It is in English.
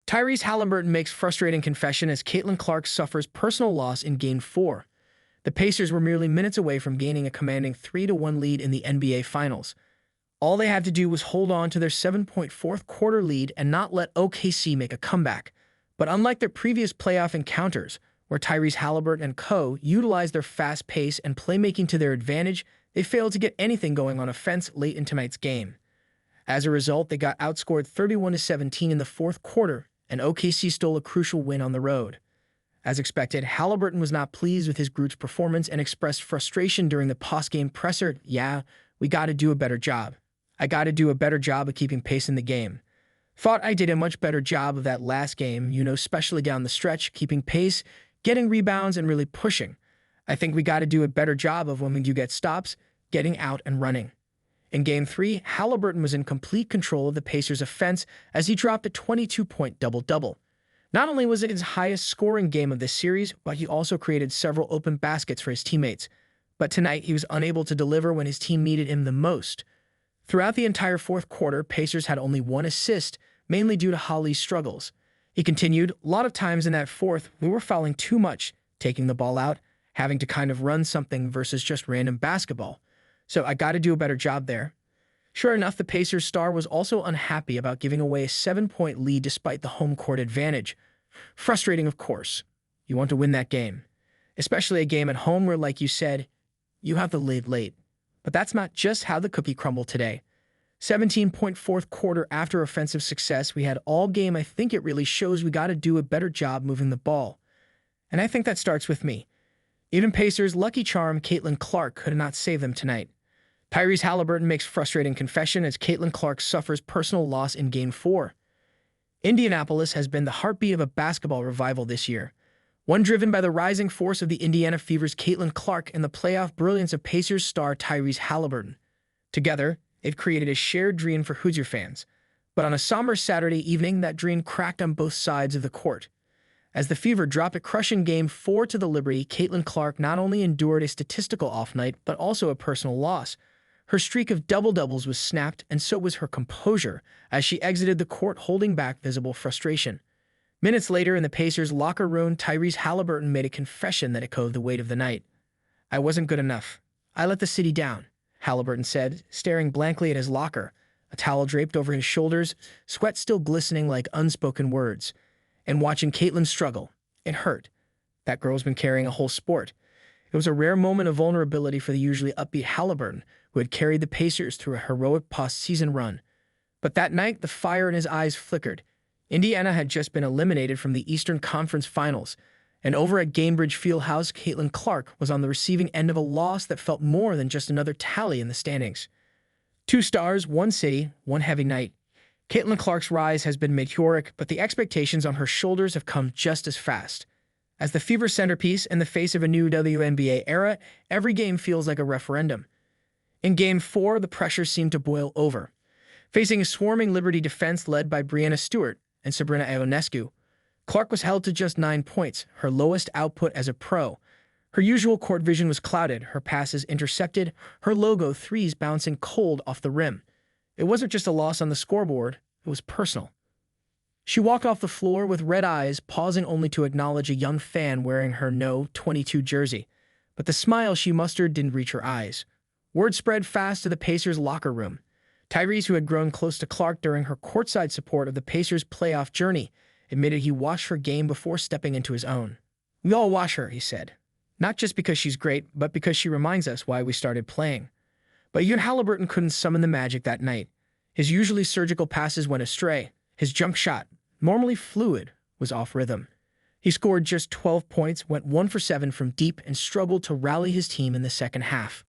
Tyrese Haliburton makes frustrating confession as Caitlin Clark suffers personal loss in Game 4. The Pacers were merely minutes away from gaining a commanding 3-1 lead in the NBA Finals. All they had to do was hold on to their 7-point fourth-quarter lead and not let OKC make a comeback. But unlike their previous playoff encounters, where Tyrese Haliburton and co. utilized their fast pace and playmaking to their advantage, they failed to get anything going on offense late in tonight's game. As a result, they got outscored 31-17 in the fourth quarter, and OKC stole a crucial win on the road. As expected, Haliburton was not pleased with his group's performance and expressed frustration during the post-game presser. "Yeah, we got to do a better job. I got to do a better job of keeping pace in the game. Thought I did a much better job of that last game, especially down the stretch, keeping pace, getting rebounds, and really pushing. I think we got to do a better job of when we do get stops, getting out and running." In Game 3, Haliburton was in complete control of the Pacers' offense as he dropped a 22-point double-double. Not only was it his highest scoring game of this series, but he also created several open baskets for his teammates. But tonight, he was unable to deliver when his team needed him the most. Throughout the entire fourth quarter, Pacers had only one assist, mainly due to Holly's struggles. He continued, "A lot of times in that fourth, we were fouling too much, taking the ball out, having to kind of run something versus just random basketball. So I got to do a better job there." Sure enough, the Pacers star was also unhappy about giving away a 7-point lead despite the home court advantage. Frustrating, of course. You want to win that game. Especially a game at home where, like you said, you have the lead late. But that's not just how the cookie crumbled today. 17-point fourth quarter after offensive success we had all game. I think it really shows we got to do a better job moving the ball. And I think that starts with me. Even Pacers' lucky charm Caitlin Clark could not save them tonight. Tyrese Haliburton makes frustrating confession as Caitlin Clark suffers personal loss in Game 4. Indianapolis has been the heartbeat of a basketball revival this year, one driven by the rising force of the Indiana Fever's Caitlin Clark and the playoff brilliance of Pacers star Tyrese Haliburton. Together, they've created a shared dream for Hoosier fans. But on a somber Saturday evening, that dream cracked on both sides of the court. As the Fever dropped a crushing Game 4 to the Liberty, Caitlin Clark not only endured a statistical off night, but also a personal loss. Her streak of double-doubles was snapped, and so was her composure, as she exited the court holding back visible frustration. Minutes later in the Pacers' locker room, Tyrese Haliburton made a confession that echoed the weight of the night. "I wasn't good enough. I let the city down," Haliburton said, staring blankly at his locker, a towel draped over his shoulders, sweat still glistening like unspoken words. And watching Caitlin struggle, it hurt. That girl's been carrying a whole sport. It was a rare moment of vulnerability for the usually upbeat Haliburton, who had carried the Pacers through a heroic postseason run. But that night, the fire in his eyes flickered. Indiana had just been eliminated from the Eastern Conference Finals, and over at Gainbridge Fieldhouse, Caitlin Clark was on the receiving end of a loss that felt more than just another tally in the standings. 2 stars, 1 city, 1 heavy night. Caitlin Clark's rise has been meteoric, but the expectations on her shoulders have come just as fast. As the Fever centerpiece and the face of a new WNBA era, every game feels like a referendum. In Game 4, the pressure seemed to boil over. Facing a swarming Liberty defense led by Breanna Stewart and Sabrina Ionescu, Clark was held to just 9 points, her lowest output as a pro. Her usual court vision was clouded, her passes intercepted, her logo threes bouncing cold off the rim. It wasn't just a loss on the scoreboard, it was personal. She walked off the floor with red eyes, pausing only to acknowledge a young fan wearing her No. 22 jersey. But the smile she mustered didn't reach her eyes. Word spread fast to the Pacers' locker room. Tyrese, who had grown close to Clark during her courtside support of the Pacers' playoff journey, admitted he watched her game before stepping into his own. "We all watch her," he said. "Not just because she's great, but because she reminds us why we started playing." But even Haliburton couldn't summon the magic that night. His usually surgical passes went astray. His jump shot, normally fluid, was off rhythm. He scored just 12 points, went 1 for 7 from deep, and struggled to rally his team in the second half.